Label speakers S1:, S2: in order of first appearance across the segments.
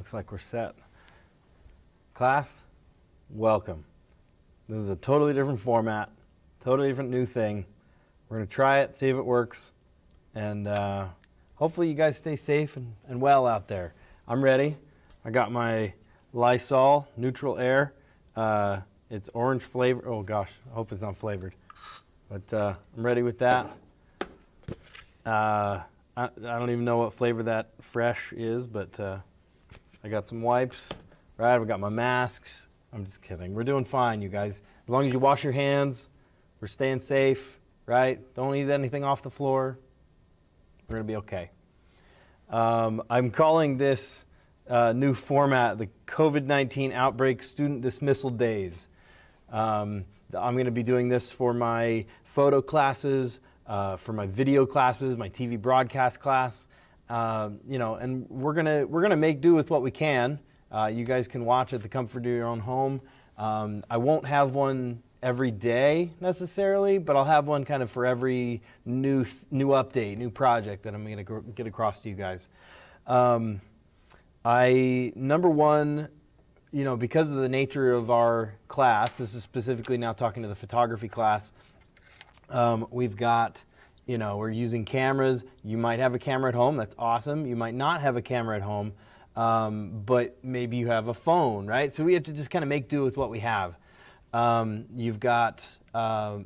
S1: Looks like we're set. Class, welcome. This is a totally different format, totally different new thing. We're going to try it, see if it works, and hopefully you guys stay safe and well out there. I'm ready. I got my Lysol neutral air. It's orange flavor. Oh gosh, I hope it's not flavored. But I'm ready with that. I don't even know what flavor that fresh is, but I got some wipes, right? I've got my masks. I'm just kidding. We're doing fine, you guys. As long as you wash your hands, we're staying safe, right? Don't eat anything off the floor. We're gonna be okay. I'm calling this new format the COVID-19 Outbreak Student Dismissal Days. I'm gonna be doing this for my photo classes, for my video classes, my TV broadcast class, and we're gonna make do with what we can. You guys can watch at the comfort of your own home. I won't have one every day necessarily, but I'll have one kind of for every new update, new project that I'm gonna get across to you guys. Number one, because of the nature of our class, this is specifically now talking to the photography class. We've got, we're using cameras. You might have a camera at home. That's awesome. You might not have a camera at home, but maybe you have a phone, right? So we have to just kind of make do with what we have. You've got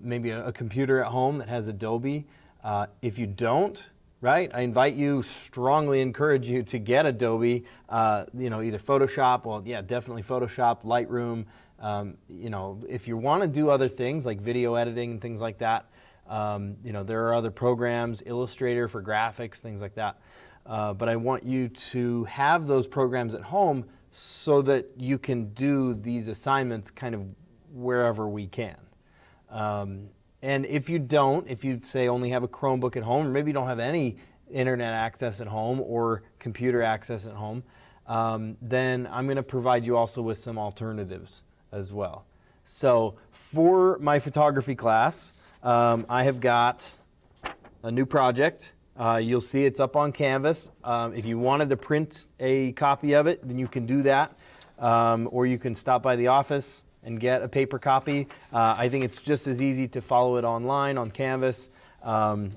S1: maybe a computer at home that has Adobe. If you don't, right, I strongly encourage you to get Adobe, either Photoshop, well, yeah, definitely Photoshop, Lightroom. If you want to do other things like video editing and things like that, there are other programs, Illustrator for graphics, things like that. But I want you to have those programs at home so that you can do these assignments kind of wherever we can. And if you say only have a Chromebook at home, or maybe you don't have any internet access at home or computer access at home, then I'm going to provide you also with some alternatives as well. So for my photography class, I have got a new project. You'll see it's up on Canvas. If you wanted to print a copy of it, then you can do that. Or you can stop by the office and get a paper copy. I think it's just as easy to follow it online on Canvas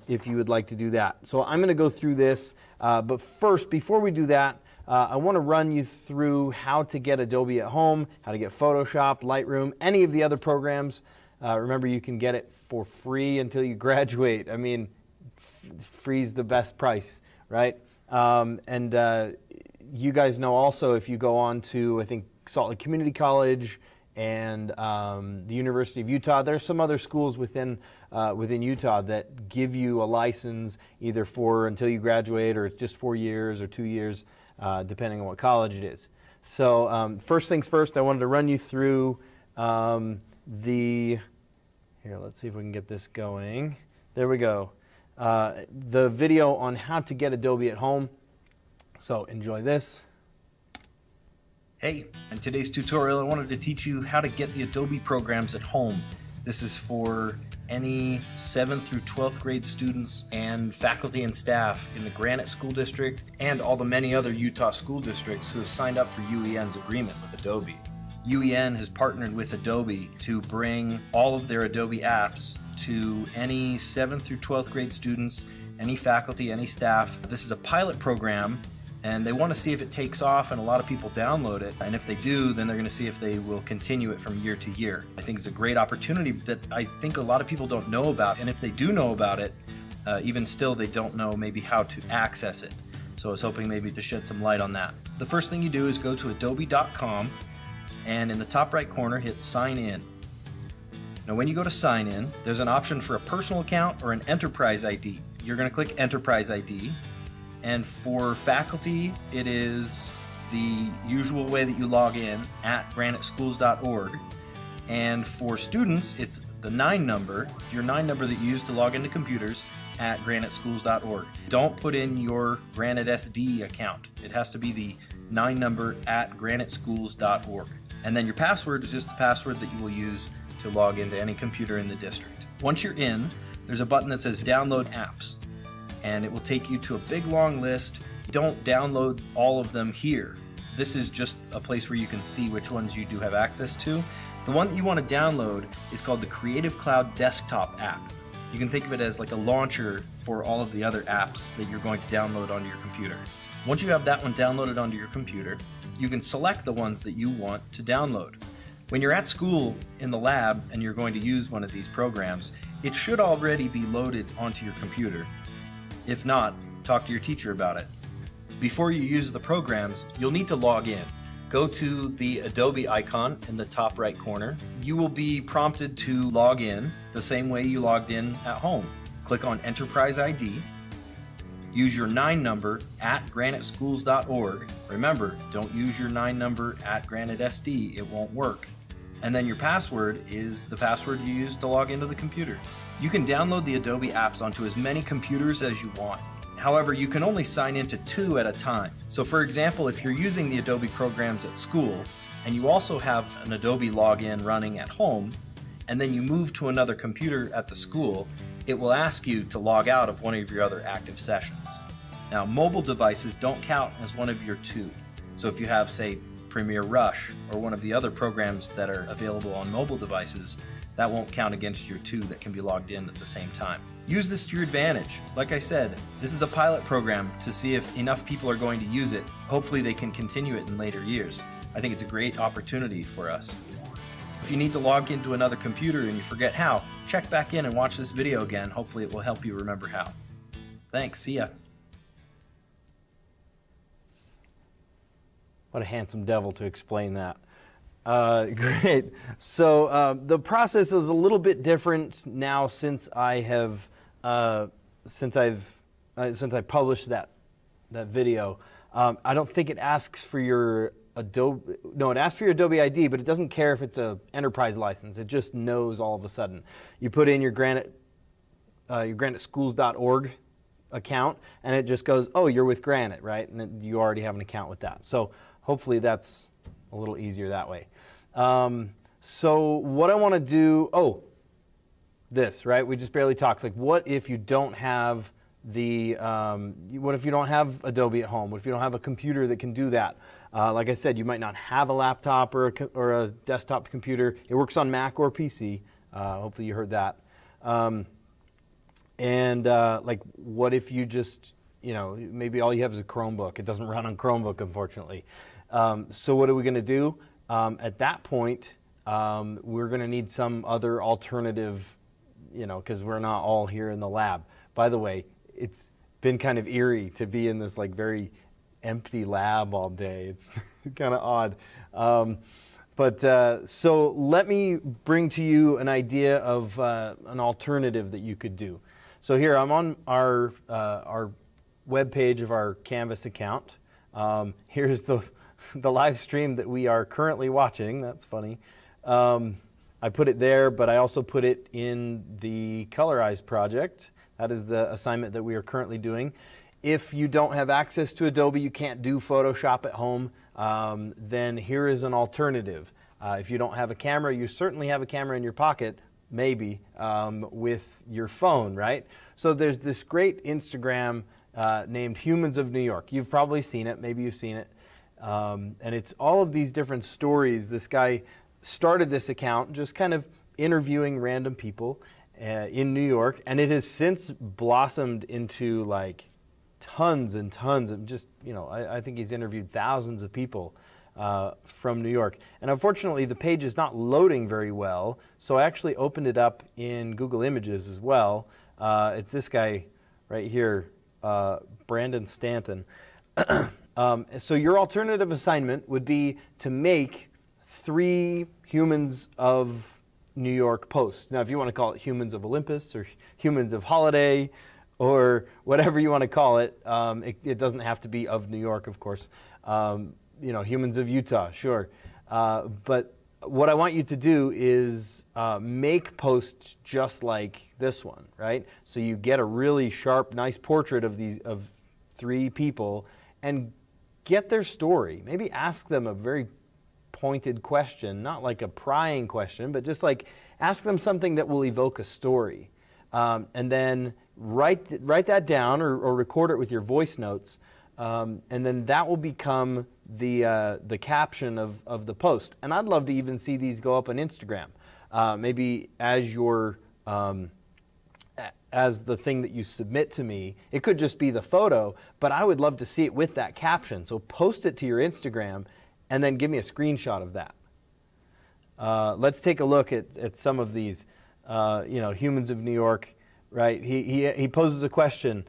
S1: if you would like to do that. So I'm going to go through this, but first, before we do that, I want to run you through how to get Adobe at home, how to get Photoshop, Lightroom, any of the other programs. Remember, you can get it for free until you graduate. I mean, free's the best price, right? You guys know also, if you go on to, I think, Salt Lake Community College and the University of Utah, there's some other schools within Utah that give you a license either for until you graduate, or it's just 4 years or 2 years, depending on what college it is. So first things first, I wanted to run you through here, let's see if we can get this going. There we go. The video on how to get Adobe at home. So enjoy this.
S2: Hey, in today's tutorial I wanted to teach you how to get the Adobe programs at home. This is for any 7th through 12th grade students and faculty and staff in the Granite School District and all the many other Utah school districts who have signed up for UEN's agreement with Adobe. UEN has partnered with Adobe to bring all of their Adobe apps to any 7th through 12th grade students, any faculty, any staff. This is a pilot program, and they want to see if it takes off and a lot of people download it. And if they do, then they're going to see if they will continue it from year to year. I think it's a great opportunity that I think a lot of people don't know about. And if they do know about it, even still, they don't know maybe how to access it. So I was hoping maybe to shed some light on that. The first thing you do is go to adobe.com, and in the top right corner, hit sign in. Now when you go to sign in, there's an option for a personal account or an enterprise ID. You're going to click enterprise ID. And for faculty, it is the usual way that you log in at graniteschools.org. And for students, it's the 9 number, your 9 number that you use to log into computers at graniteschools.org. Don't put in your Granite SD account. It has to be the 9 number at graniteschools.org. And then your password is just the password that you will use to log into any computer in the district. Once you're in, there's a button that says download apps, and it will take you to a big long list. Don't download all of them here. this is just a place where you can see which ones you do have access to. The one that you want to download is called the Creative Cloud Desktop app. You can think of it as like a launcher for all of the other apps that you're going to download onto your computer. Once you have that one downloaded onto your computer, you can select the ones that you want to download. When you're at school in the lab and you're going to use one of these programs, it should already be loaded onto your computer. If not, talk to your teacher about it. Before you use the programs, you'll need to log in. Go to the Adobe icon in the top right corner. You will be prompted to log in the same way you logged in at home. Click on Enterprise ID. Use your 9 number at graniteschools.org. Remember, don't use your 9 number at granitesd, it won't work. And then your password is the password you use to log into the computer. You can download the Adobe apps onto as many computers as you want. However, you can only sign into 2 at a time. So for example, if you're using the Adobe programs at school and you also have an Adobe login running at home, and then you move to another computer at the school, it will ask you to log out of one of your other active sessions. Now, mobile devices don't count as one of your 2. So if you have, say, Premiere Rush or one of the other programs that are available on mobile devices, that won't count against your 2 that can be logged in at the same time. Use this to your advantage. Like I said, this is a pilot program to see if enough people are going to use it. Hopefully they can continue it in later years. I think it's a great opportunity for us. If you need to log into another computer and you forget how, check back in and watch this video again. Hopefully it will help you remember how. Thanks, see ya.
S1: What a handsome devil to explain that. Great. So the process is a little bit different now since I have since I published that video. I don't think it asks for your Adobe. No, it asks for your Adobe ID, but it doesn't care if it's a enterprise license. It just knows all of a sudden. You put in your graniteschools.org account, and it just goes, oh, you're with Granite, right? And you already have an account with that. So hopefully that's a little easier that way. So what I want to do, this, right? We just barely talked. Like, what if you don't have what if you don't have Adobe at home? What if you don't have a computer that can do that? Like I said, you might not have a laptop or a desktop computer. It works on Mac or PC. Hopefully you heard that. Like, what if you just, maybe all you have is a Chromebook. It doesn't run on Chromebook, unfortunately. So what are we going to do? At that point, we're going to need some other alternative, because we're not all here in the lab. By the way, it's been kind of eerie to be in this like very empty lab all day. It's kind of odd. So let me bring to you an idea of an alternative that you could do. So here I'm on our web page of our Canvas account. Here's the live stream that we are currently watching. That's funny. I put it there, but I also put it in the Colorize project. That is the assignment that we are currently doing. If you don't have access to Adobe, you can't do Photoshop at home, then here is an alternative. If you don't have a camera, you certainly have a camera in your pocket, maybe, with your phone, right? So there's this great Instagram named Humans of New York. You've probably seen it, maybe you've seen it. And it's all of these different stories. This guy started this account just kind of interviewing random people in New York, and it has since blossomed into like tons and tons of just, I think he's interviewed thousands of people from New York. And unfortunately, the page is not loading very well, so I actually opened it up in Google Images as well. It's this guy right here, Brandon Stanton. So your alternative assignment would be to make 3 Humans of New York posts. Now, if you want to call it Humans of Olympus or Humans of Holiday or whatever you want to call it, it doesn't have to be of New York, of course. Humans of Utah, sure. But what I want you to do is make posts just like this one, right? So you get a really sharp, nice portrait of 3 people and get their story. Maybe ask them a very pointed question, not like a prying question, but just like ask them something that will evoke a story. And then write that down or record it with your voice notes. And then that will become the caption of the post. And I'd love to even see these go up on Instagram. Maybe as your as the thing that you submit to me. It could just be the photo, but I would love to see it with that caption. So post it to your Instagram and then give me a screenshot of that. Let's take a look at some of these, Humans of New York, right? He poses a question.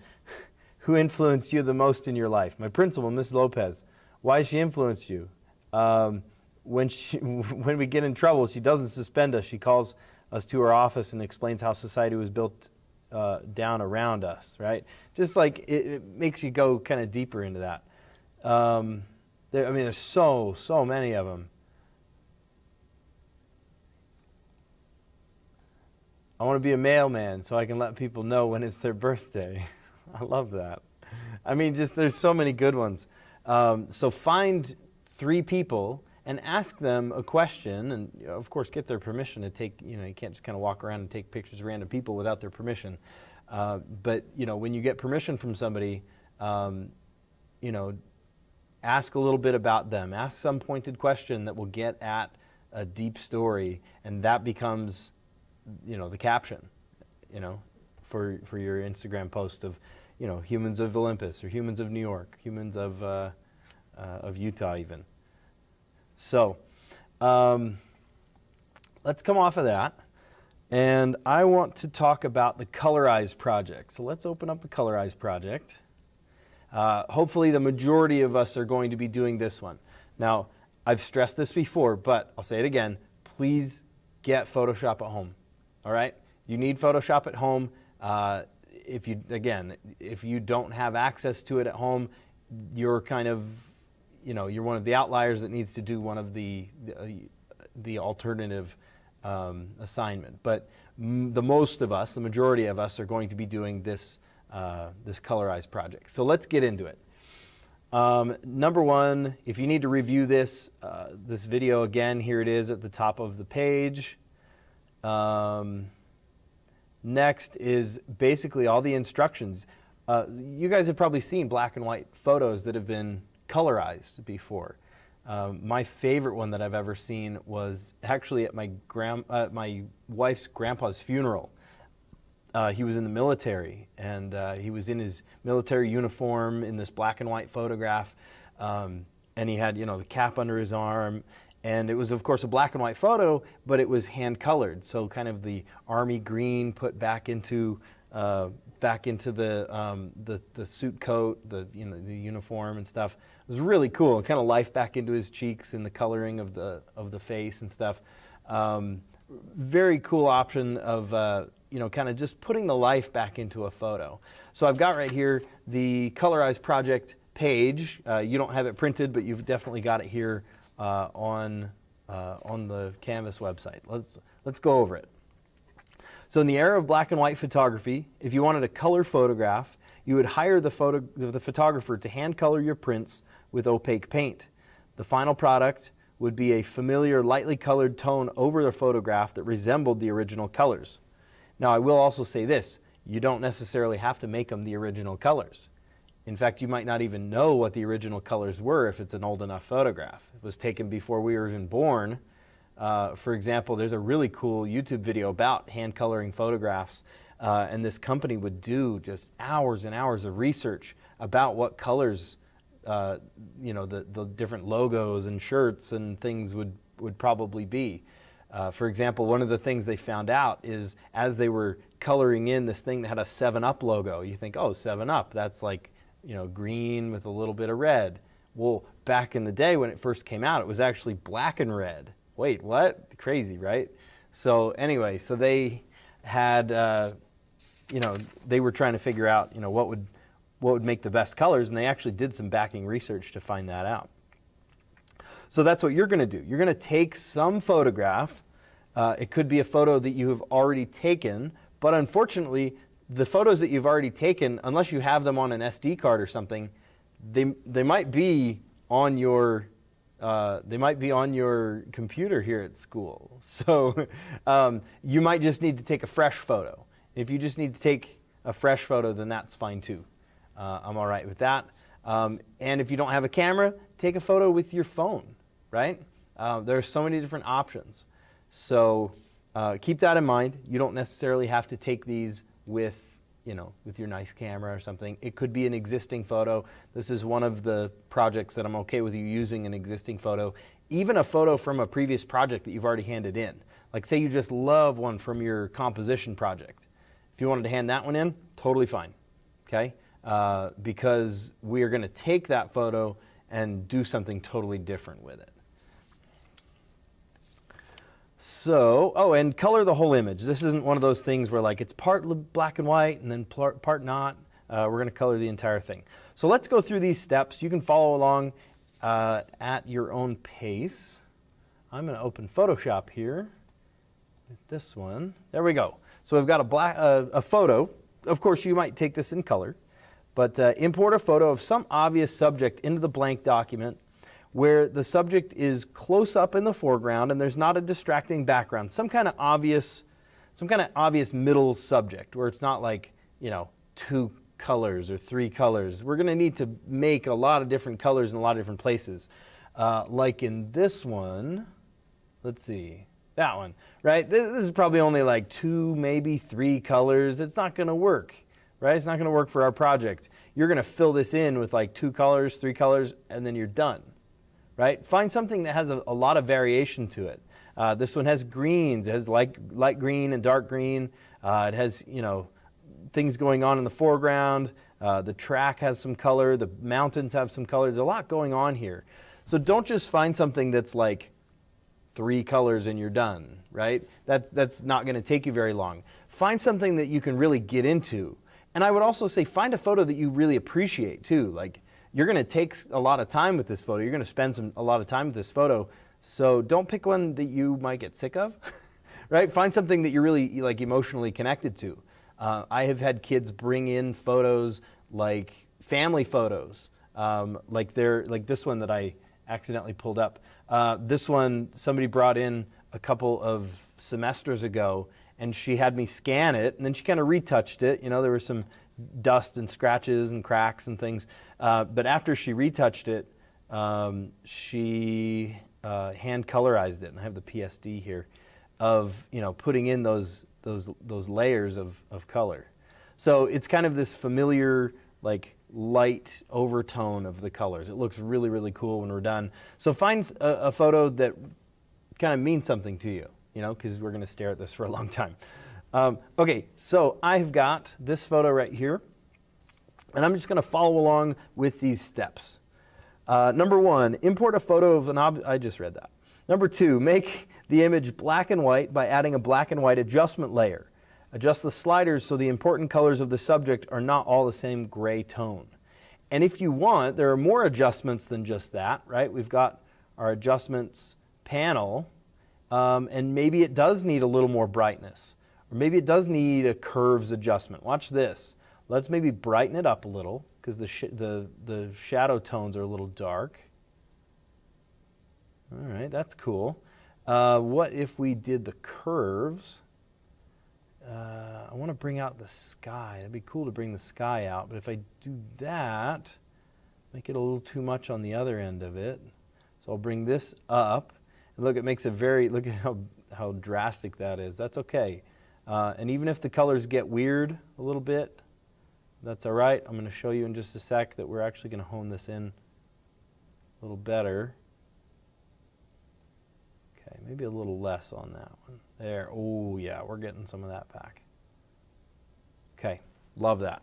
S1: Who influenced you the most in your life? My principal, Miss Lopez. Why has she influenced you? When we get in trouble, she doesn't suspend us. She calls us to her office and explains how society was built down around us, right? Just like it makes you go kind of deeper into that. There's so many of them. I want to be a mailman so I can let people know when it's their birthday. I love that. There's so many good ones. So find 3 people and ask them a question, and of course get their permission to take, you can't just kind of walk around and take pictures of random people without their permission. But when you get permission from somebody, ask a little bit about them. Ask some pointed question that will get at a deep story, and that becomes, the caption, for your Instagram post of, Humans of Olympus or Humans of New York, Humans of Utah even. So let's come off of that, and I want to talk about the Colorize project. So let's open up the Colorize project. Hopefully the majority of us are going to be doing this one. Now, I've stressed this before, but I'll say it again. Please get Photoshop at home, all right? You need Photoshop at home. If you don't have access to it at home, you're kind of, you're one of the outliers that needs to do one of the alternative assignment. But the majority of us are going to be doing this Colorize project. So let's get into it. Number one, if you need to review this video again, here it is at the top of the page. Next is basically all the instructions. You guys have probably seen black and white photos that have been colorized before. My favorite one that I've ever seen was actually at my wife's grandpa's funeral. He was in the military, and he was in his military uniform in this black and white photograph, and he had, the cap under his arm. And it was, of course, a black and white photo, but it was hand colored. So kind of the army green put back into the suit coat, the uniform and stuff. It was really cool. It kind of life back into his cheeks and the coloring of the face and stuff. Very cool option of kind of just putting the life back into a photo. So I've got right here the Colorize project page. You don't have it printed, but you've definitely got it here on the Canvas website. Let's go over it. So in the era of black and white photography, if you wanted a color photograph, you would hire the photographer to hand color your prints with opaque paint. The final product would be a familiar lightly colored tone over the photograph that resembled the original colors. Now I will also say this, you don't necessarily have to make them the original colors. In fact, you might not even know what the original colors were if it's an old enough photograph. It was taken before we were even born. For example, there's a really cool YouTube video about hand coloring photographs, and this company would do just hours and hours of research about what colors, the different logos and shirts and things would probably be. For example, one of the things they found out is as they were coloring in this thing that had a 7-Up logo, you think, oh, 7-Up, that's like, green with a little bit of red. Well, back in the day when it first came out, it was actually black and red. Wait, what? Crazy, right? So anyway, so they had, they were trying to figure out, what would make the best colors, and they actually did some backing research to find that out. So that's what you're going to do. You're going to take some photograph. It could be a photo that you have already taken, but unfortunately, the photos that you've already taken, unless you have them on an SD card or something, they might be on your computer here at school. So you might just need to take a fresh photo. If you just need to take a fresh photo, then that's fine too. I'm all right with that. And if you don't have a camera, take a photo with your phone, right? There are so many different options. So keep that in mind. You don't necessarily have to take these with your nice camera or something. It could be an existing photo. This is one of the projects that I'm okay with you using an existing photo, even a photo from a previous project that you've already handed in. Like say you just love one from your composition project. If you wanted to hand that one in, totally fine, okay? Because we are going to take that photo and do something totally different with it. So, and color the whole image. This isn't one of those things where like it's part black and white and then part not. We're going to color the entire thing. So let's go through these steps. You can follow along at your own pace. I'm going to open Photoshop here. This one. There we go. So we've got a photo. Of course, you might take this in color, but import a photo of some obvious subject into the blank document where the subject is close up in the foreground and there's not a distracting background. Some kind of obvious middle subject where it's not like, 2 colors or 3 colors. We're going to need to make a lot of different colors in a lot of different places. Like in this one, let's see, that one, right? This is probably only like 2, maybe 3 colors. It's not going to work, right? It's not going to work for our project. You're going to fill this in with like 2 colors, 3 colors, and then you're done. Right? Find something that has a lot of variation to it. This one has greens. It has light green and dark green. It has, things going on in the foreground. The track has some color. The mountains have some color. There's a lot going on here. So don't just find something that's like 3 colors and you're done, right? That's not going to take you very long. Find something that you can really get into. And I would also say find a photo that you really appreciate too. Like, you're going to take a lot of time with this photo. You're going to spend a lot of time with this photo. So don't pick one that you might get sick of, right? Find something that you're really like emotionally connected to. I have had kids bring in photos like family photos, like this one that I accidentally pulled up. This one somebody brought in a couple of semesters ago, and she had me scan it, and then she kind of retouched it. There were some dust and scratches and cracks and things. But after she retouched it, she hand colorized it, and I have the PSD here of putting in those layers of color. So it's kind of this familiar like light overtone of the colors. It looks really, really cool when we're done. So find a photo that kind of means something to you, because we're going to stare at this for a long time. Okay, so I've got this photo right here, and I'm just going to follow along with these steps. Number 1, import a photo of an object. I just read that. Number 2, make the image black and white by adding a black and white adjustment layer. Adjust the sliders so the important colors of the subject are not all the same gray tone. And if you want, there are more adjustments than just that, right? We've got our adjustments panel, and maybe it does need a little more brightness. Or maybe it does need a curves adjustment. Watch this. Let's maybe brighten it up a little because the shadow tones are a little dark. All right, that's cool. What if we did the curves? I want to bring out the sky. It'd be cool to bring the sky out, but if I do that, make it a little too much on the other end of it. So I'll bring this up. And look, it makes a look at how drastic that is. That's okay. And even if the colors get weird a little bit, that's all right. I'm going to show you in just a sec that we're actually going to hone this in a little better. Okay, maybe a little less on that one. There. Oh, yeah, we're getting some of that back. Okay, love that.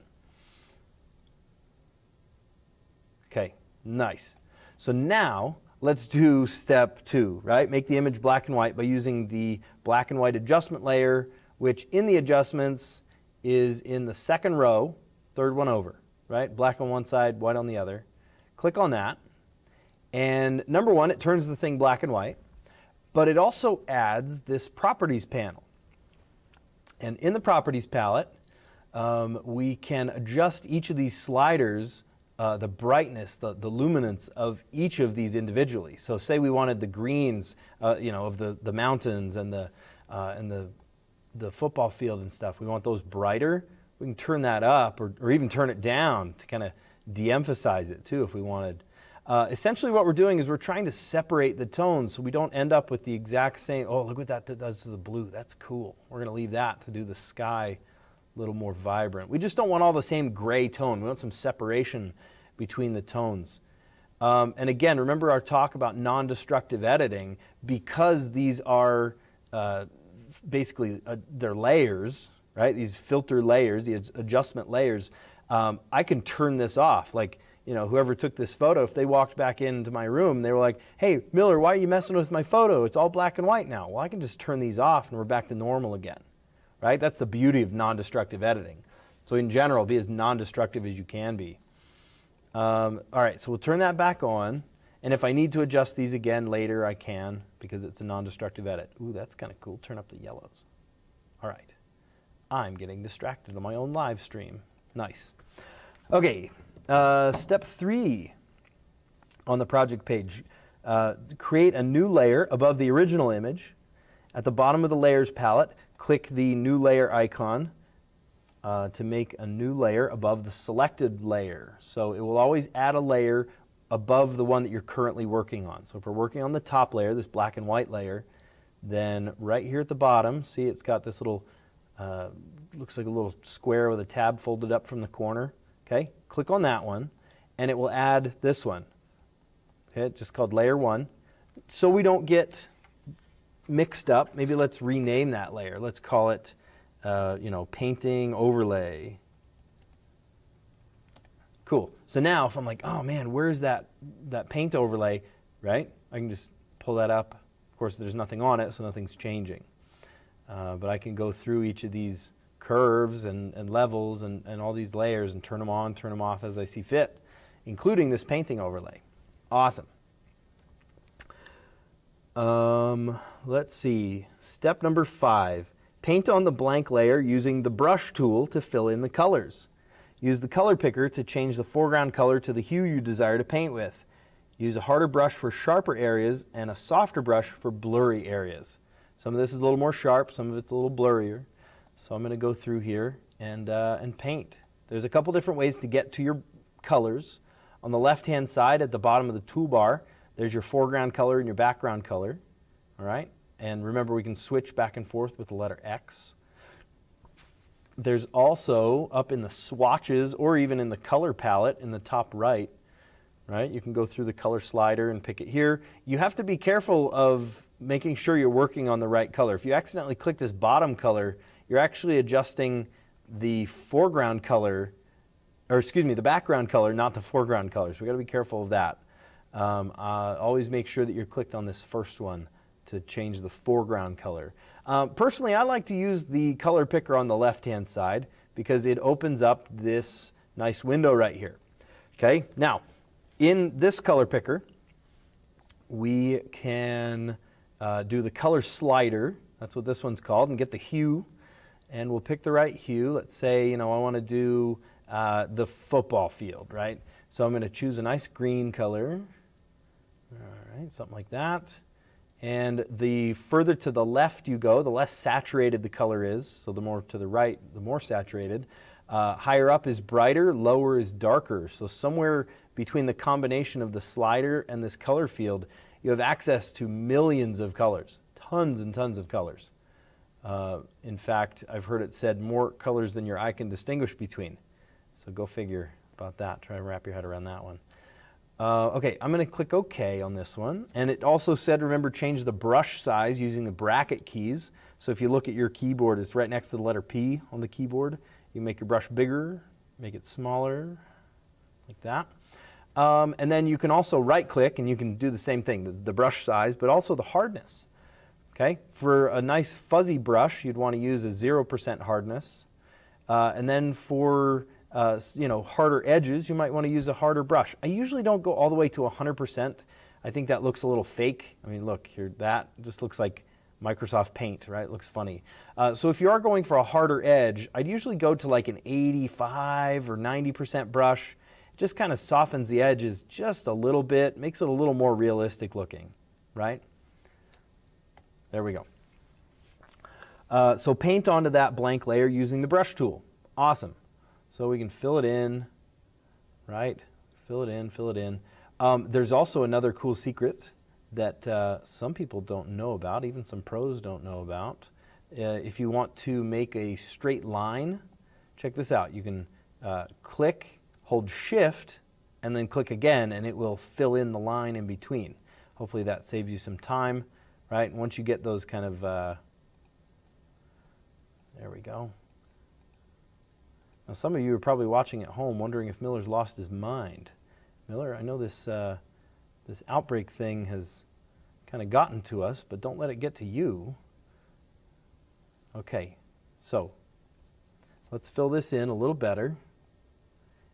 S1: Okay, nice. So now let's do step 2, right? Make the image black and white by using the black and white adjustment layer, which in the adjustments is in the second row, third one over, right? Black on one side, white on the other. Click on that. And number 1, it turns the thing black and white, but it also adds this properties panel. And in the properties palette, we can adjust each of these sliders, the brightness, the luminance of each of these individually. So say we wanted the greens, of the mountains and the football field and stuff. We want those brighter. We can turn that up or even turn it down to kind of de-emphasize it too if we wanted. Essentially what we're doing is we're trying to separate the tones so we don't end up with the exact same, oh, look what that does to the blue. That's cool. We're going to leave that to do the sky a little more vibrant. We just don't want all the same gray tone. We want some separation between the tones. And again, remember our talk about non-destructive editing. Because these are basically they're layers, right? These filter layers, the adjustment layers. I can turn this off. Like, you know, whoever took this photo, if they walked back into my room, they were like, hey, Miller, why are you messing with my photo? It's all black and white now. Well, I can just turn these off and we're back to normal again, right? That's the beauty of non-destructive editing. So in general, be as non-destructive as you can be. All right, so we'll turn that back on. And if I need to adjust these again later, I can, because it's a non-destructive edit. Ooh, that's kind of cool. Turn up the yellows. All right. I'm getting distracted on my own live stream. Nice. Okay. Step 3 on the project page, create a new layer above the original image. At the bottom of the layers palette, click the new layer icon to make a new layer above the selected layer. So it will always add a layer above the one that you're currently working on. So if we're working on the top layer, this black and white layer, then right here at the bottom, see it's got this little, looks like a little square with a tab folded up from the corner. Okay, click on that one, and it will add this one. Okay, it's just called Layer 1. So we don't get mixed up, maybe let's rename that layer. Let's call it, you know, Painting Overlay. Cool. So now if I'm like, oh man, where's that paint overlay, right? I can just pull that up. Of course, there's nothing on it, so nothing's changing. But I can go through each of these curves and levels and all these layers and turn them on, turn them off as I see fit, including this painting overlay. Awesome. Let's see. Step number 5. Paint on the blank layer using the brush tool to fill in the colors. Use the color picker to change the foreground color to the hue you desire to paint with. Use a harder brush for sharper areas and a softer brush for blurry areas. Some of this is a little more sharp, some of it's a little blurrier. So I'm going to go through here and paint. There's a couple different ways to get to your colors. On the left-hand side at the bottom of the toolbar, there's your foreground color and your background color. All right? And remember, we can switch back and forth with the letter X. There's also, up in the swatches or even in the color palette in the top right, you can go through the color slider and pick it here. You have to be careful of making sure you're working on the right color. If you accidentally click this bottom color, you're actually adjusting the foreground color, or excuse me, the background color, not the foreground color. So we've got to be careful of that. Always make sure that you're clicked on this first one to change the foreground color. Personally, I like to use the color picker on the left-hand side because it opens up this nice window right here. Okay, now in this color picker, we can do the color slider. That's what this one's called, and get the hue. And we'll pick the right hue. Let's say, you know, I want to do the football field, right? So I'm going to choose a nice green color. All right, something like that. And the further to the left you go, the less saturated the color is. So the more to the right, the more saturated. Higher up is brighter, lower is darker. So somewhere between the combination of the slider and this color field, you have access to millions of colors, tons and tons of colors. In fact, I've heard it said more colors than your eye can distinguish between. So go figure about that. Try and wrap your head around that one. Okay, I'm going to click OK on this one. And it also said, remember, change the brush size using the bracket keys. So if you look at your keyboard, it's right next to the letter P on the keyboard. You make your brush bigger, make it smaller, like that. And then you can also right-click, and you can do the same thing, the brush size, but also the hardness. Okay, for a nice fuzzy brush, you'd want to use a 0% hardness. And then for you know, harder edges, you might want to use a harder brush. I usually don't go all the way to 100%. I think that looks a little fake. I mean, look here, that just looks like Microsoft Paint, right? It looks funny. So if you are going for a harder edge, I'd usually go to like an 85 or 90% brush. It just kind of softens the edges just a little bit, makes it a little more realistic looking, right? There we go. So paint onto that blank layer using the brush tool. Awesome. So we can fill it in right? Fill it in, fill it in. There's also another cool secret that some people don't know about, even some pros don't know about. If you want to make a straight line, check this out. You can click, hold Shift, and then click again, and it will fill in the line in between. Hopefully that saves you some time, right? And once you get those kind of, there we go. Now some of you are probably watching at home wondering if Miller's lost his mind. Miller, I know this, this outbreak thing has kind of gotten to us, but don't let it get to you. Okay, so let's fill this in a little better.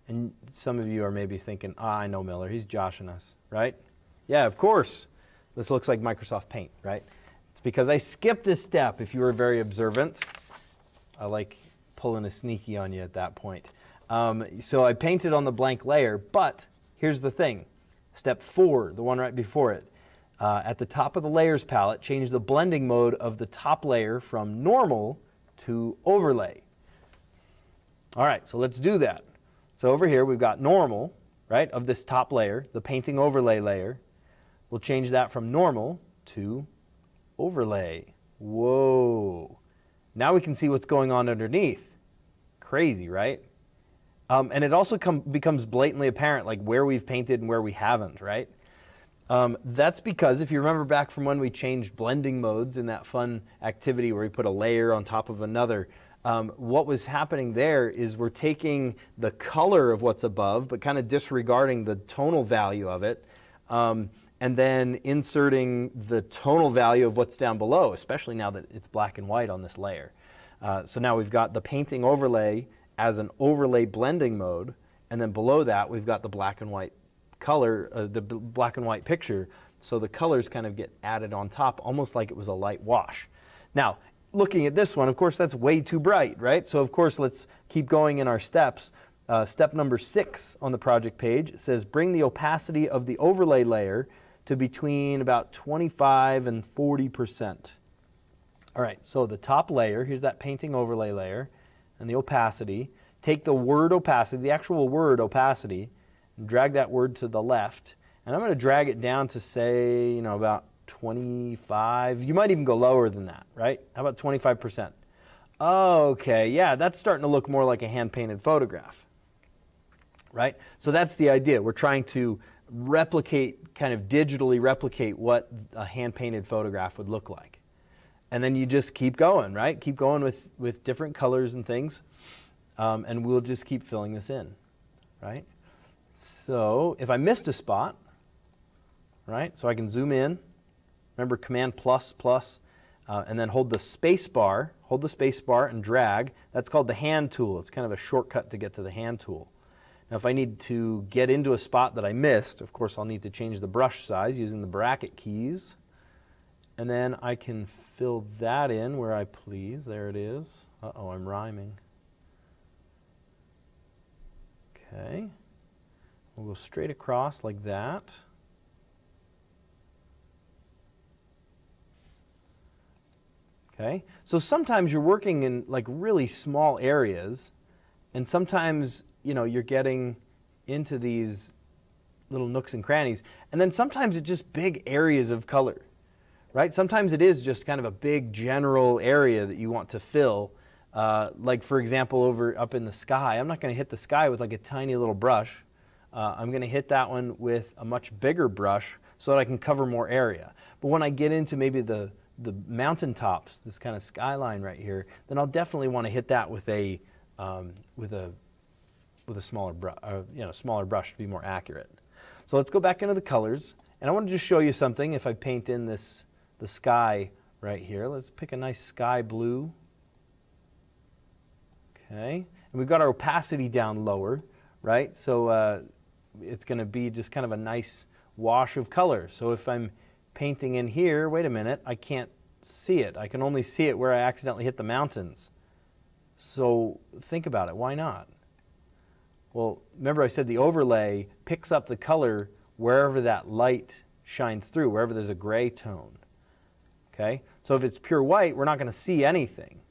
S1: And some of you are maybe thinking, I know Miller, he's joshing us, right? Yeah, of course. This looks like Microsoft Paint, right? It's because I skipped a step. If you were very observant, I like pulling a sneaky on you at that point. So I painted on the blank layer, but here's the thing. Step 4, the one right before it. At the top of the layers palette, change the blending mode of the top layer from normal to overlay. All right, so let's do that. So over here we've got normal, right, of this top layer, the painting overlay layer. We'll change that from normal to overlay. Whoa. Now we can see what's going on underneath. Crazy, right? And it also becomes blatantly apparent like where we've painted and where we haven't, right? That's because if you remember back from when we changed blending modes in that fun activity where we put a layer on top of another, what was happening there is we're taking the color of what's above but kind of disregarding the tonal value of it, and then inserting the tonal value of what's down below, especially now that it's black and white on this layer. So now we've got the painting overlay as an overlay blending mode, and then below that we've got the black and white color, the black and white picture, so the colors kind of get added on top, almost like it was a light wash. Now, looking at this one, of course, that's way too bright, right? So of course, let's keep going in our steps. Step number 6 on the project page, it says bring the opacity of the overlay layer to between about 25 and 40%. All right, so the top layer, here's that painting overlay layer, and the opacity. Take the word opacity, the actual word opacity, and drag that word to the left. And I'm going to drag it down to say, about 25. You might even go lower than that, right? How about 25%? Okay, yeah, that's starting to look more like a hand-painted photograph, right? So that's the idea. We're trying to replicate, kind of digitally replicate what a hand-painted photograph would look like. And then you just keep going, right? Keep going with different colors and things. And we'll just keep filling this in, right? So if I missed a spot, right, so I can zoom in. Remember Command plus, and then hold the space bar and drag. That's called the hand tool. It's kind of a shortcut to get to the hand tool. Now if I need to get into a spot that I missed, of course I'll need to change the brush size using the bracket keys. And then I can fill that in where I please. There it is. Uh-oh, I'm rhyming. Okay. We'll go straight across like that. Okay. So sometimes you're working in like really small areas, and sometimes, you're getting into these little nooks and crannies, and then sometimes it's just big areas of color. Right? Sometimes it is just kind of a big general area that you want to fill. Like for example, up in the sky, I'm not going to hit the sky with like a tiny little brush. I'm going to hit that one with a much bigger brush so that I can cover more area. But when I get into maybe the mountaintops, this kind of skyline right here, then I'll definitely want to hit that with a smaller brush to be more accurate. So let's go back into the colors, and I want to just show you something. If I paint in the sky right here, let's pick a nice sky blue. Okay, and we've got our opacity down lower, right? So it's going to be just kind of a nice wash of color. So if I'm painting in here, wait a minute, I can't see it. I can only see it where I accidentally hit the mountains. So think about it, why not? Well, remember I said the overlay picks up the color wherever that light shines through, wherever there's a gray tone. Okay, so if it's pure white, we're not going to see anything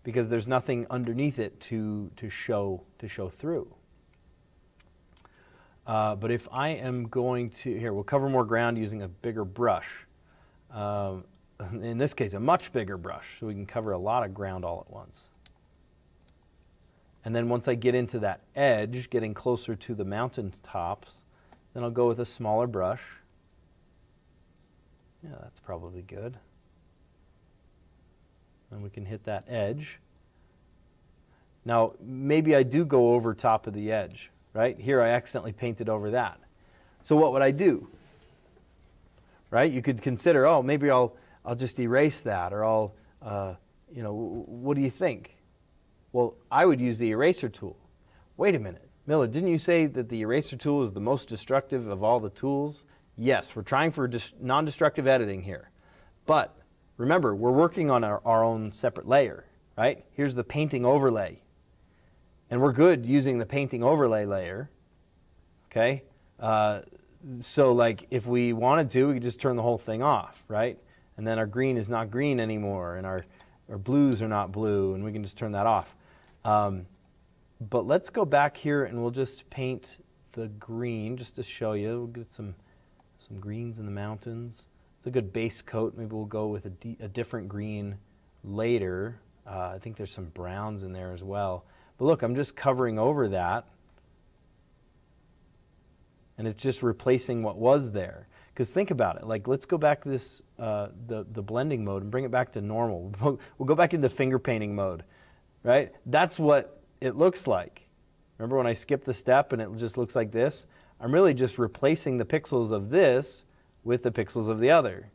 S1: because there's nothing underneath it to show through. But if I am going to, here, we'll cover more ground using a bigger brush. In this case, a much bigger brush, so we can cover a lot of ground all at once. And then once I get into that edge, getting closer to the mountain tops, then I'll go with a smaller brush. Yeah, that's probably good. And we can hit that edge. Now, maybe I do go over top of the edge, right? Here I accidentally painted over that. So what would I do? Right? You could consider, oh, maybe I'll just erase that, or I'll, you know, what do you think? Well, I would use the eraser tool. Wait a minute. Miller, didn't you say that the eraser tool is the most destructive of all the tools? Yes, we're trying for non-destructive editing here. But remember, we're working on our own separate layer, right? Here's the painting overlay. And we're good using the painting overlay layer, okay? So like if we wanted to, we could just turn the whole thing off, right? And then our green is not green anymore, and our blues are not blue, and we can just turn that off. But let's go back here and we'll just paint the green just to show you. We'll get some greens in the mountains. It's a good base coat. Maybe we'll go with a different green later. I think there's some browns in there as well. But look, I'm just covering over that. And it's just replacing what was there. Because think about it. Like, let's go back to this, the blending mode and bring it back to normal. We'll go back into finger painting mode, right? That's what it looks like. Remember when I skipped the step and it just looks like this? I'm really just replacing the pixels of this with the pixels of the other.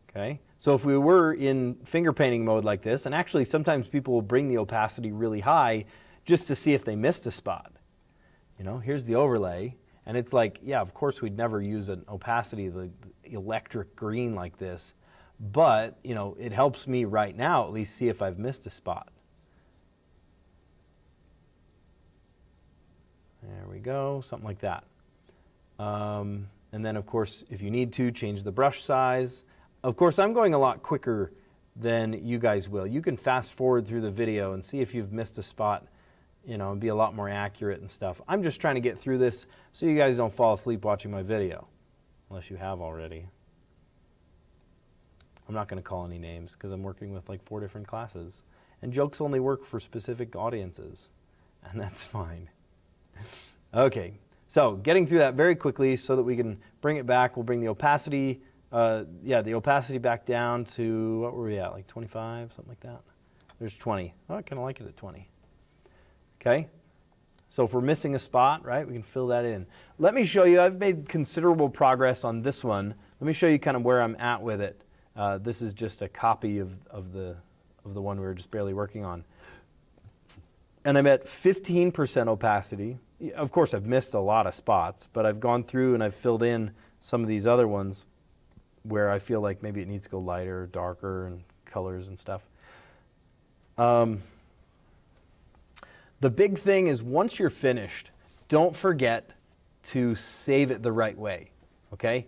S1: Okay? So if we were in finger painting mode like this, and actually sometimes people will bring the opacity really high just to see if they missed a spot. You know, here's the overlay, and it's like, yeah, of course we'd never use an opacity, the electric green like this, but, you know, it helps me right now at least see if I've missed a spot. There we go, something like that. And then, of course, if you need to, change the brush size. Of course, I'm going a lot quicker than you guys will. You can fast forward through the video and see if you've missed a spot, you know, and be a lot more accurate and stuff. I'm just trying to get through this so you guys don't fall asleep watching my video, unless you have already. I'm not going to call any names because I'm working with like 4 different classes. And jokes only work for specific audiences, and that's fine. Okay, so getting through that very quickly so that we can bring it back. We'll bring the opacity, the opacity back down to, what were we at, like 25, something like that? There's 20. Oh, I kind of like it at 20. Okay, so if we're missing a spot, right, we can fill that in. Let me show you, I've made considerable progress on this one. Let me show you kind of where I'm at with it. This is just a copy of the one we were just barely working on. And I'm at 15% opacity. Of course, I've missed a lot of spots, but I've gone through and I've filled in some of these other ones where I feel like maybe it needs to go lighter, darker, and colors and stuff. The big thing is once you're finished, don't forget to save it the right way, okay?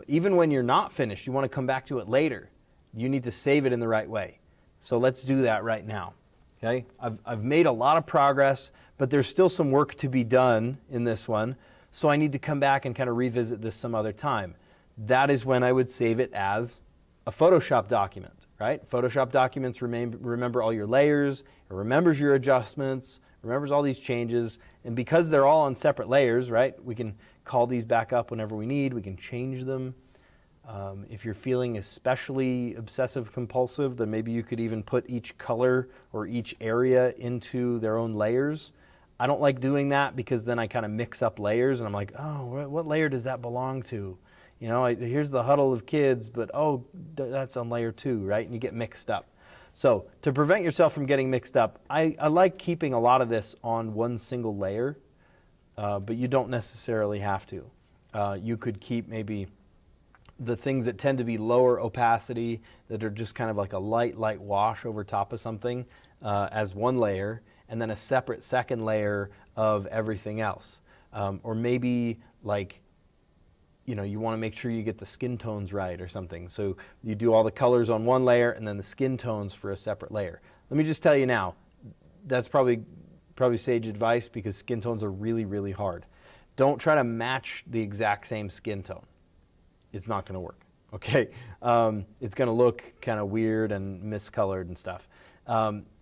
S1: Even when you're not finished, you want to come back to it later. You need to save it in the right way. So let's do that right now, okay? I've made a lot of progress, but there's still some work to be done in this one, so I need to come back and kind of revisit this some other time. That is when I would save it as a Photoshop document, right? Photoshop documents remember all your layers, it remembers your adjustments, remembers all these changes, and because they're all on separate layers, right, we can call these back up whenever we need, we can change them. If you're feeling especially obsessive compulsive, then maybe you could even put each color or each area into their own layers. I don't like doing that because then I kind of mix up layers and I'm like, oh, what layer does that belong to? You know, here's the huddle of kids, but oh, that's on layer 2, right? And you get mixed up. So to prevent yourself from getting mixed up, I like keeping a lot of this on one single layer, but you don't necessarily have to. You could keep maybe the things that tend to be lower opacity, that are just kind of like a light wash over top of something as one layer, and then a separate second layer of everything else. Or maybe like, you know, you want to make sure you get the skin tones right or something. So you do all the colors on one layer and then the skin tones for a separate layer. Let me just tell you now, that's probably probably sage advice because skin tones are really, really hard. Don't try to match the exact same skin tone. It's not going to work, okay? It's going to look kind of weird and miscolored and stuff.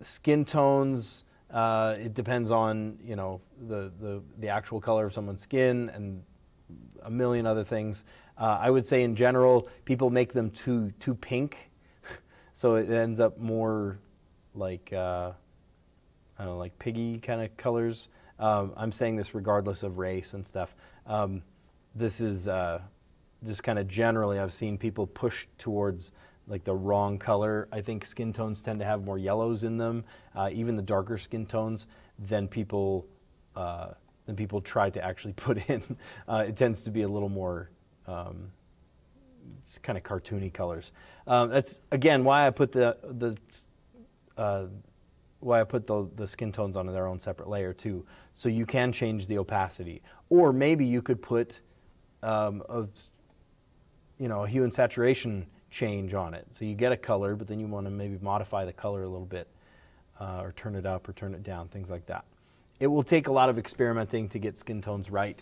S1: Skin tones, it depends on, you know, the actual color of someone's skin and a million other things. I would say in general, people make them too pink, so it ends up more like, I don't know, like piggy kind of colors. I'm saying this regardless of race and stuff. This is just kind of generally, I've seen people push towards like the wrong color. I think skin tones tend to have more yellows in them, even the darker skin tones, than people try to actually put in. It tends to be a little more it's kind of cartoony colors. That's again why I put the skin tones on their own separate layer too, so you can change the opacity. Or maybe you could put a hue and saturation change on it. So you get a color, but then you want to maybe modify the color a little bit, or turn it up or turn it down, things like that. It will take a lot of experimenting to get skin tones right.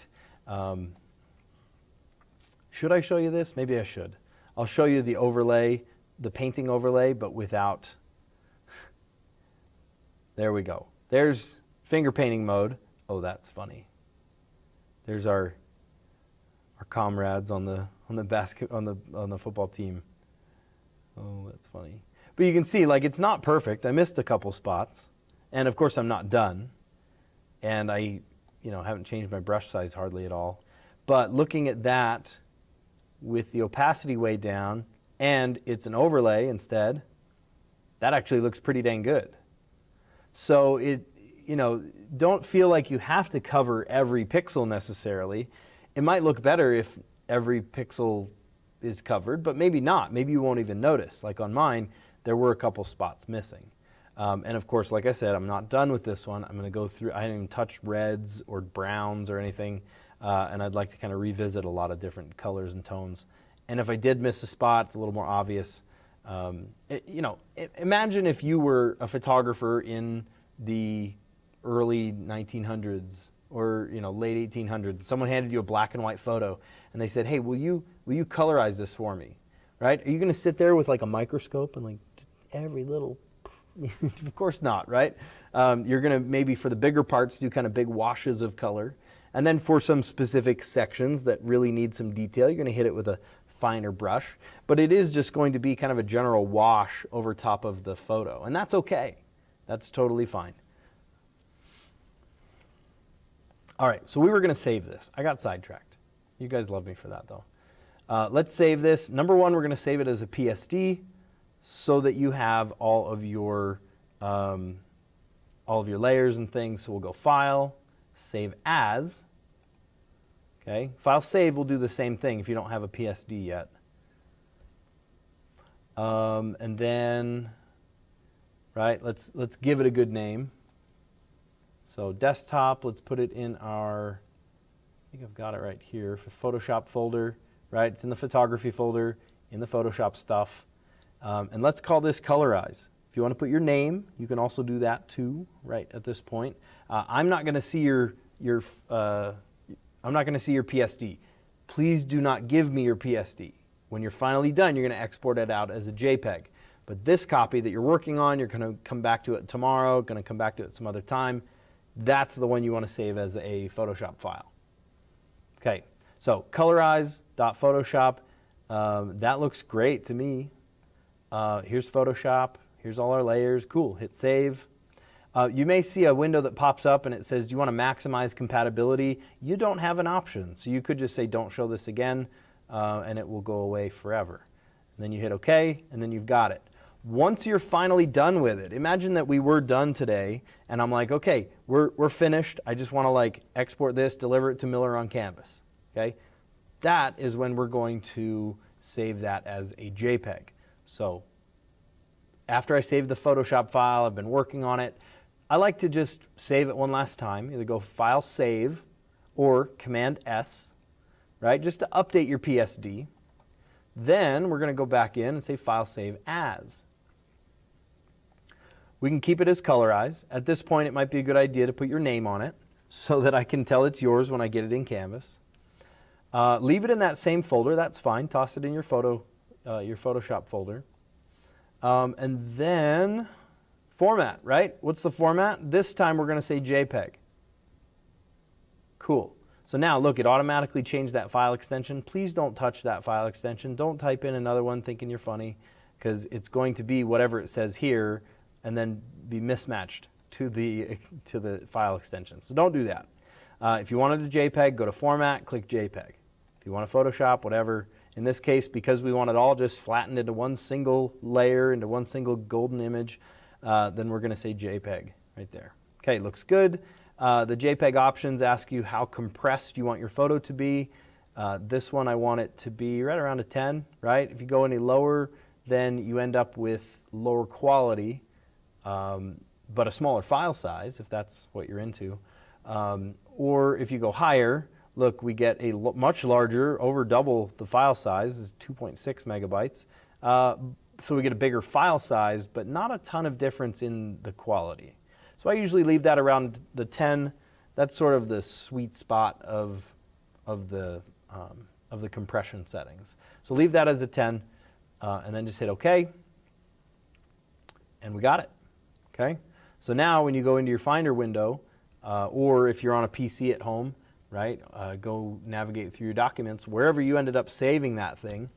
S1: Should I show you this? Maybe I should. I'll show you the overlay, the painting overlay, but without. There we go. There's finger painting mode. Oh, that's funny. There's our comrades on the football team. Oh, that's funny. But you can see, like, it's not perfect. I missed a couple spots, and of course I'm not done. And I, haven't changed my brush size hardly at all. But looking at that with the opacity way down, and it's an overlay instead, that actually looks pretty dang good. So don't feel like you have to cover every pixel necessarily. It might look better if every pixel is covered, but maybe not. Maybe you won't even notice. Like on mine, there were a couple spots missing. And of course, like I said, I'm not done with this one. I'm going to go through, I didn't even touch reds or browns or anything, and I'd like to kind of revisit a lot of different colors and tones. And if I did miss a spot, it's a little more obvious. Imagine if you were a photographer in the early 1900s or late 1800s. Someone handed you a black and white photo, and they said, "Hey, will you colorize this for me?" Right? Are you going to sit there with like a microscope and like every little? Of course not, right? You're going to maybe for the bigger parts do kind of big washes of color, and then for some specific sections that really need some detail, you're going to hit it with a finer brush. But it is just going to be kind of a general wash over top of the photo, and that's okay. That's totally fine. All right, so we were going to save this. I got sidetracked. You guys love me for that, though. Let's save this. Number one, we're going to save it as a PSD so that you have all of your layers and things. So we'll go File, Save As. Okay, File Save will do the same thing if you don't have a PSD yet. And then, right, let's give it a good name. So desktop, let's put it in our, I think I've got it right here, for Photoshop folder, right? It's in the photography folder, in the Photoshop stuff. And let's call this Colorize. If you want to put your name, you can also do that too, right at this point. I'm not going to see your PSD. Please do not give me your PSD. When you're finally done, you're going to export it out as a JPEG. But this copy that you're working on, you're going to come back to it tomorrow, going to come back to it some other time. That's the one you want to save as a Photoshop file. Okay, so colorize.photoshop. That looks great to me. Here's Photoshop. Here's all our layers. Cool. Hit save. You may see a window that pops up and it says, do you want to maximize compatibility? You don't have an option. So you could just say, don't show this again, and it will go away forever. And then you hit OK, and then you've got it. Once you're finally done with it, imagine that we were done today, and I'm like, okay, we're finished. I just want to like export this, deliver it to Miller on Canvas. Okay, that is when we're going to save that as a JPEG. So after I save the Photoshop file, I've been working on it. I like to just save it one last time. Either go File Save or Command S, right? Just to update your PSD. Then we're going to go back in and say File Save As. We can keep it as colorized. At this point, it might be a good idea to put your name on it so that I can tell it's yours when I get it in Canvas. Leave it in that same folder, that's fine. Toss it in your Photoshop folder. And then format, right? What's the format? This time we're going to say JPEG. Cool. So now look, it automatically changed that file extension. Please don't touch that file extension. Don't type in another one thinking you're funny, because it's going to be whatever it says here and then be mismatched to the file extension. So don't do that. If you wanted a JPEG, go to Format, click JPEG. If you want a Photoshop, whatever. In this case, because we want it all just flattened into one single layer, into one single golden image, then we're going to say JPEG right there. Okay, looks good. The JPEG options ask you how compressed you want your photo to be. This one I want it to be right around a 10, right? If you go any lower, then you end up with lower quality, but a smaller file size, if that's what you're into. Or if you go higher, look, we get a much larger, over double the file size, is 2.6 megabytes. So we get a bigger file size, but not a ton of difference in the quality. So I usually leave that around the 10. That's sort of the sweet spot of the compression settings. So leave that as a 10, and then just hit OK, and we got it. Okay. So now when you go into your Finder window, or if you're on a PC at home, right, go navigate through your documents, wherever you ended up saving that thing,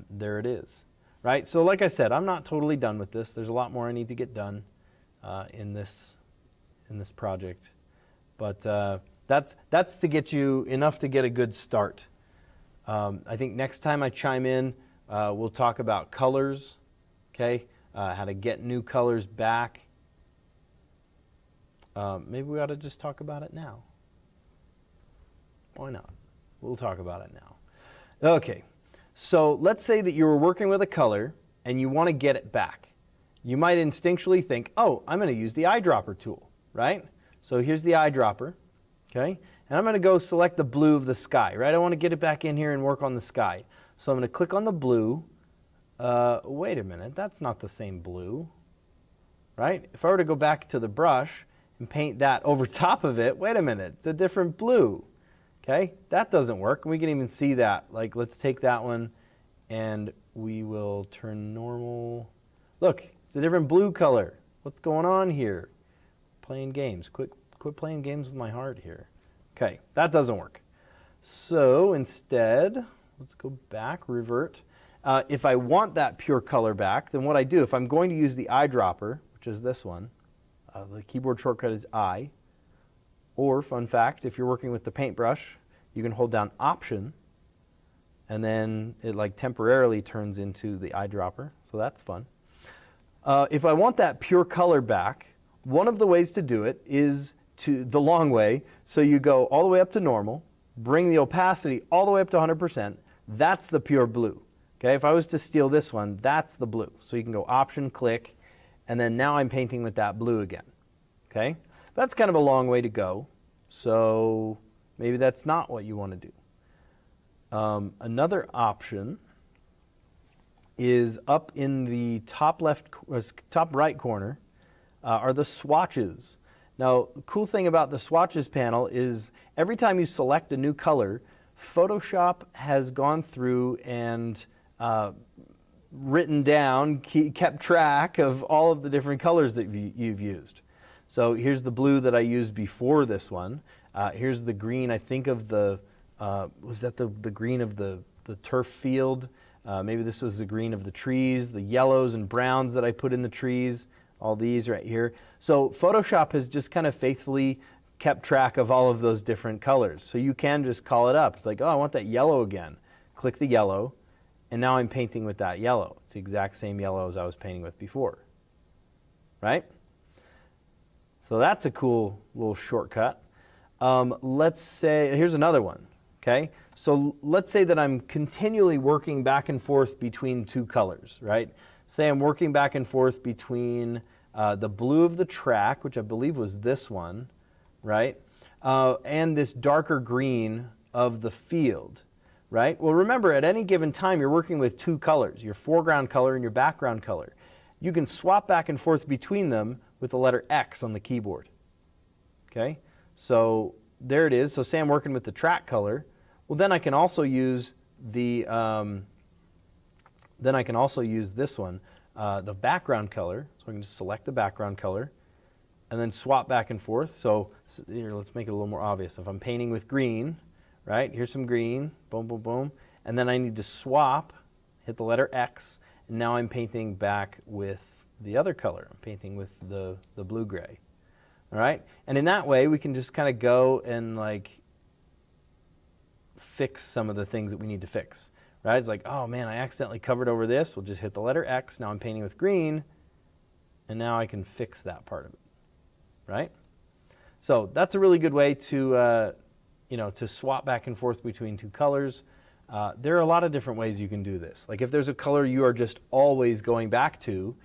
S1: there it is. Right. So like I said, I'm not totally done with this. There's a lot more I need to get done in this project, but that's to get you enough to get a good start. I think next time I chime in, we'll talk about colors, okay, how to get new colors back. Maybe we ought to just talk about it now. Why not? We'll talk about it now. Okay, so let's say that you were working with a color and you want to get it back. You might instinctually think, oh, I'm going to use the eyedropper tool, right? So here's the eyedropper, okay? And I'm going to go select the blue of the sky, right? I want to get it back in here and work on the sky. So I'm going to click on the blue. Wait a minute, that's not the same blue, right? If I were to go back to the brush and paint that over top of it, wait a minute, it's a different blue, okay? That doesn't work. We can even see that. Like, let's take that one and we will turn normal. Look. It's a different blue color. What's going on here? Playing games. Quit playing games with my heart here. Okay, that doesn't work. So instead, let's go back, revert. If I want that pure color back, then what I do, if I'm going to use the eyedropper, which is this one, the keyboard shortcut is I, or fun fact, if you're working with the paintbrush, you can hold down Option, and then it like temporarily turns into the eyedropper, so that's fun. If I want that pure color back, one of the ways to do it is the long way. So you go all the way up to normal, bring the opacity all the way up to 100%. That's the pure blue. Okay, if I was to steal this one, that's the blue. So you can go Option, click, and then now I'm painting with that blue again. Okay, that's kind of a long way to go. So maybe that's not what you want to do. Another option is up in the top right corner are the swatches. Now, the cool thing about the swatches panel is every time you select a new color, Photoshop has gone through and written down, kept track of all of the different colors that you've used. So here's the blue that I used before this one. Here's the green, I think of the, was that the green of the turf field? Maybe this was the green of the trees, the yellows and browns that I put in the trees, all these right here. So Photoshop has just kind of faithfully kept track of all of those different colors. So you can just call it up. It's like, oh, I want that yellow again. Click the yellow, and now I'm painting with that yellow. It's the exact same yellow as I was painting with before, right? So that's a cool little shortcut. Let's say, here's another one, okay? So let's say that I'm continually working back and forth between two colors, right? Say I'm working back and forth between the blue of the track, which I believe was this one, right? And this darker green of the field, right? Well, remember, at any given time, you're working with two colors, your foreground color and your background color. you can swap back and forth between them with the letter X on the keyboard. Okay, so there it is. So say I'm working with the track color. Well, then I can also use the this one, the background color. So I can just select the background color and then swap back and forth. So here, let's make it a little more obvious. If I'm painting with green, right, here's some green, boom, boom, boom, and then I need to swap, hit the letter X, and now I'm painting back with the other color. I'm painting with the blue-gray. All right, and in that way we can just kind of go and like fix some of the things that we need to fix. Right? It's like, oh man, I accidentally covered over this. We'll just hit the letter X. Now I'm painting with green, and now I can fix that part of it. Right? So that's a really good way to to swap back and forth between two colors. There are a lot of different ways you can do this. Like if there's a color you are just always going back to,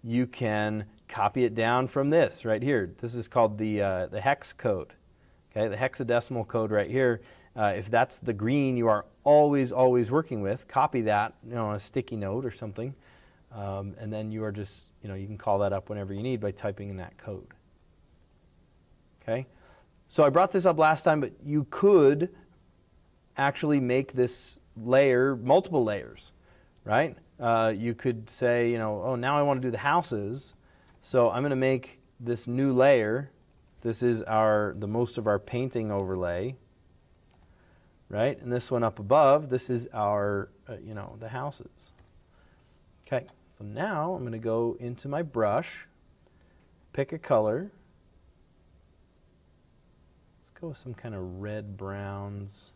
S1: you can copy it down from this right here. This is called the hex code. Okay, the hexadecimal code right here. If that's the green you are always working with, copy that on a sticky note or something, and then you are just you can call that up whenever you need by typing in that code. Okay, so I brought this up last time, but you could actually make this layer multiple layers, right? You could say oh, now I want to do the houses, so I'm going to make this new layer. This is the most of our painting overlay. Right, and this one up above, this is our, the houses. Okay, so now I'm going to go into my brush, pick a color. Let's go with some kind of red browns.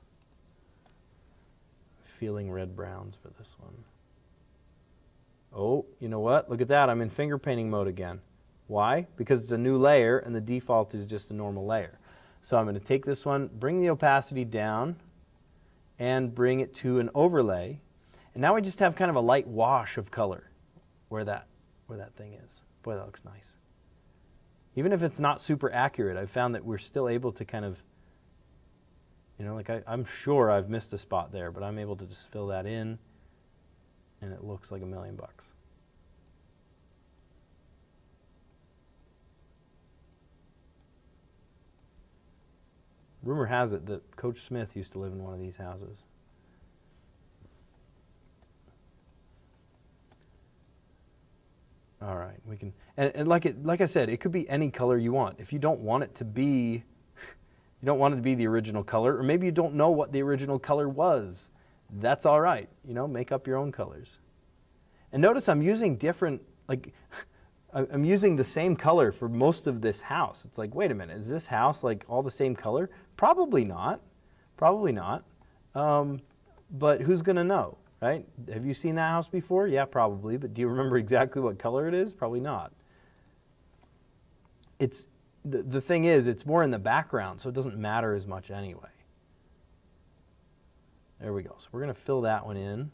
S1: Feeling red browns for this one. Oh, you know what? Look at that. I'm in finger painting mode again. Why? Because it's a new layer and the default is just a normal layer. So I'm going to take this one, bring the opacity down, and bring it to an overlay. And now we just have kind of a light wash of color where that thing is. Boy, that looks nice. Even if it's not super accurate, I've found that we're still able to kind of, like I'm sure I've missed a spot there, but I'm able to just fill that in, and it looks like $1,000,000. Rumor has it that Coach Smith used to live in one of these houses. All right, we can, and like I said, it could be any color you want. If you don't want it to be, the original color, or maybe you don't know what the original color was, that's all right. Make up your own colors. And notice I'm using different, I'm using the same color for most of this house. It's like, wait a minute, is this house like all the same color? Probably not. Probably not. But who's going to know, right? Have you seen that house before? Yeah, probably. But do you remember exactly what color it is? Probably not. The thing is, it's more in the background, so it doesn't matter as much anyway. There we go. So we're going to fill that one in.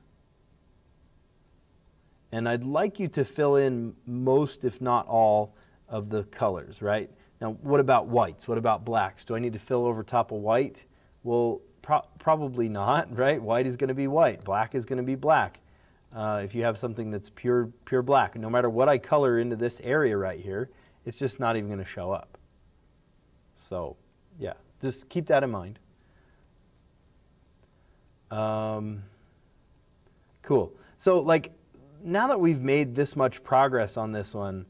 S1: And I'd like you to fill in most, if not all, of the colors, right? Now, what about whites? What about blacks? Do I need to fill over top of white? Well, probably not, right? White is going to be white. Black is going to be black. If you have something that's pure black, no matter what I color into this area right here, it's just not even going to show up. So, yeah, just keep that in mind. Cool. So, now that we've made this much progress on this one,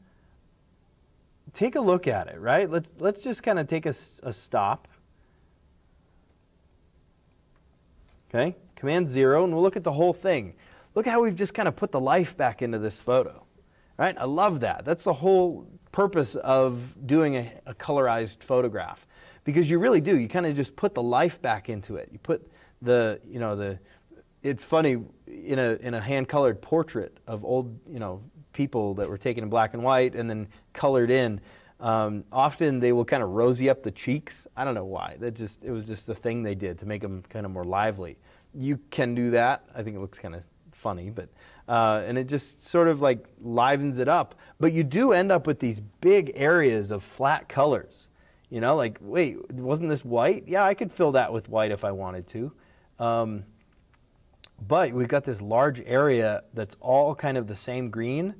S1: take a look at it, right? Let's just kind of take a stop. Okay, Command 0, and we'll look at the whole thing. Look how we've just kind of put the life back into this photo, right? I love that. That's the whole purpose of doing a colorized photograph, because you really do. You kind of just put the life back into it. You put it's funny, in a hand-colored portrait of old, people that were taken in black and white and then colored in, often they will kind of rosy up the cheeks. I don't know why. It was just the thing they did to make them kind of more lively. You can do that. I think it looks kind of funny, but and it just sort of livens it up. But you do end up with these big areas of flat colors. Wait, wasn't this white? Yeah, I could fill that with white if I wanted to. But we've got this large area that's all kind of the same green.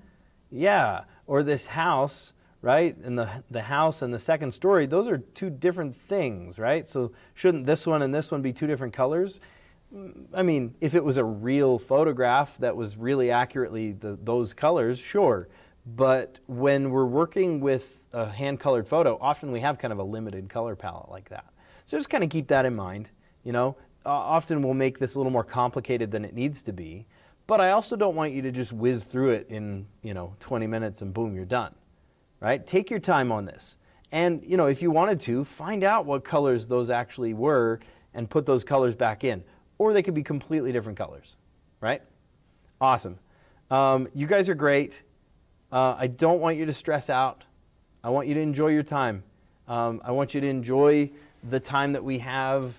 S1: Yeah, or this house, right? And the house and the second story, those are two different things, right? So shouldn't this one and this one be two different colors? I mean, if it was a real photograph that was really accurately those colors, sure. But when we're working with a hand-colored photo, often we have kind of a limited color palette like that. So just kind of keep that in mind, you know. Often we'll make this a little more complicated than it needs to be, but I also don't want you to just whiz through it in, 20 minutes and boom, you're done, right? Take your time on this. And, if you wanted to, find out what colors those actually were and put those colors back in. Or they could be completely different colors, right? Awesome. You guys are great. I don't want you to stress out. I want you to enjoy your time. I want you to enjoy the time that we have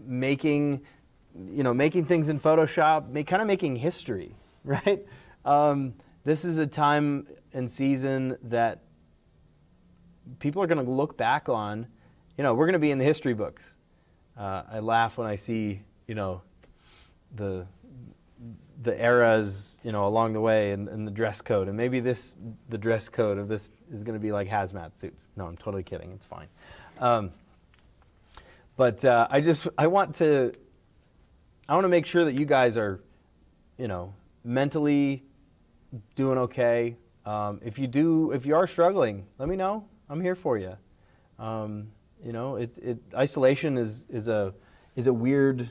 S1: making things in Photoshop, kind of making history, right? This is a time and season that people are going to look back on. We're going to be in the history books. I laugh when I see, the eras, along the way and the dress code. And maybe the dress code of this is going to be like hazmat suits. No, I'm totally kidding. It's fine. But I want to make sure that you guys are, mentally doing okay. If you are struggling, let me know. I'm here for you. Isolation is a weird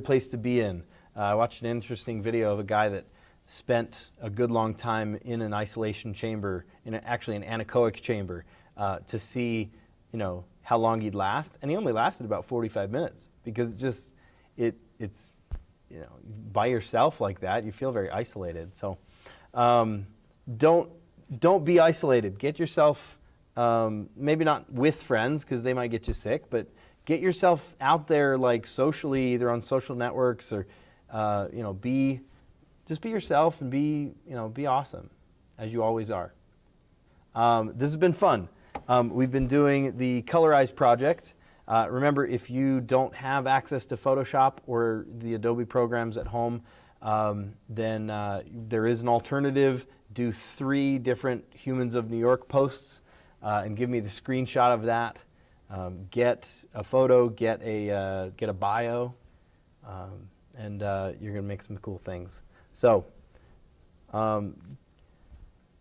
S1: place to be in. I watched an interesting video of a guy that spent a good long time in an isolation chamber, actually an anechoic chamber, to see, how long he'd last, and he only lasted about 45 minutes because it's by yourself like that, you feel very isolated. So don't be isolated. Get yourself. Maybe not with friends because they might get you sick, but get yourself out there like socially, either on social networks or, be yourself and be awesome as you always are. This has been fun. We've been doing the Colorize project. Remember, if you don't have access to Photoshop or the Adobe programs at home, then there is an alternative. Do 3 different Humans of New York posts. And give me the screenshot of that. Get a photo, get a bio, and you're going to make some cool things. So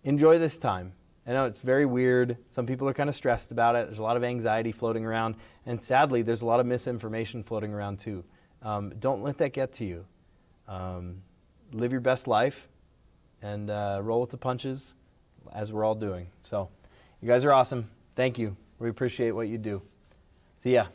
S1: enjoy this time. I know it's very weird. Some people are kind of stressed about it. There's a lot of anxiety floating around. And sadly, there's a lot of misinformation floating around too. Don't let that get to you. Live your best life and roll with the punches as we're all doing. So. You guys are awesome. Thank you. We appreciate what you do. See ya.